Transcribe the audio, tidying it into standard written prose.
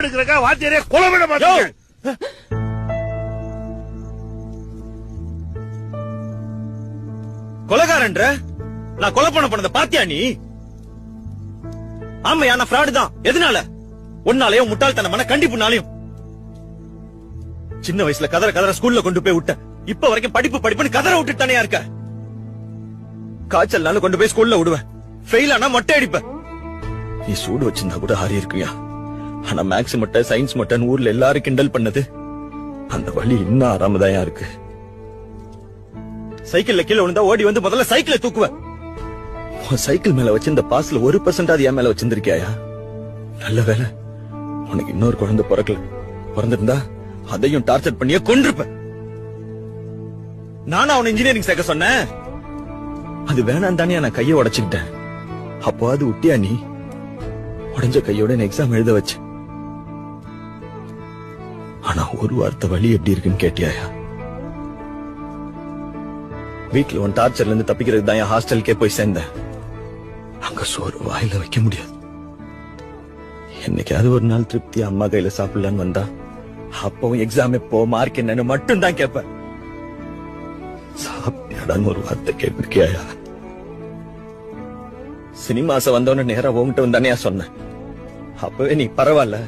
வாத்தியாரே கொலை மாட்டேன். கொலைகாரன்ற நான் கொலை பண்ணத பாத்தியா நீ? ஆமையா நான் ஃப்ராடு தான். எதனால? ஒன்னாலயும் முட்டாள்தனமான கண்டிப்புனாலையும். சின்ன வயசுல கதற ஸ்கூல்ல கொண்டு போய் விட்ட. இப்ப வரைக்கும் படிப்புன்னு கதற விட்டுட்டு தானே இருக்க. காய்ச்சல்னால கொண்டு போய் ஸ்கூல்ல விடுவேன். ஃபெயில் ஆனா மொட்டை அடிப்ப. நீ சூடு வச்சிருந்தா கூட ஆறி இருக்குயா. ஆனா மேக்ஸ் மொட்டை சயின்ஸ் மொட்டைன்னு ஊர்ல எல்லாரும் கிண்டல் பண்ணது அந்த வழி இன்னும் ஆறாமதாயா இருக்கு. சைக்கிள்ல கீழே விழுந்தா ஓடி வந்து முதல்ல சைக்கிளை தூக்குவேன். சைக்கிள் மேல வச்சிருந்த பாஸ்ல 1% என் மேல வச்சிருந்திருக்கியா? நல்ல வேலை உனக்கு இன்னொரு குழந்தை பிறந்திருந்தா அதையும் டார்ச்சர் பண்ணியே கொன்றிருப்பேன். நானா அவன் இன்ஜினியரிங் சேர்க்க சொன்னேன். அது வேணாம் தானே நான் கையை உடைச்சுக்கிட்டேன். அப்போ அது விட்டியா நீ? உடஞ்ச கையோட எக்ஸாம் எழுத வச்சு. ஆனா ஒரு வார்த்தை வழி எப்படி இருக்குன்னு கேட்டியாயா? வீட்டுல உன் டார்ச்சர்ல இருந்து தப்பிக்கிறதுக்கு தான் என் ஹாஸ்டலுக்கே போய் சேர்ந்தேன். அங்க சோறு வாயில வைக்க முடியாது. என்னைக்காவது ஒரு நாள் திருப்தி அம்மா கையில சாப்பிடலான்னு வந்தா அப்பவும் எக்ஸாம் எப்போ மார்க் என்னன்னு மட்டும் தான் கேட்பேன். சாப்பிடான்னு ஒரு வார்த்தை கேட்டிருக்கியா? சினிமாச வந்தவன நேரா உங்ககிட்ட வந்தானே சொன்னேன். அப்பவே நீ பரவாயில்ல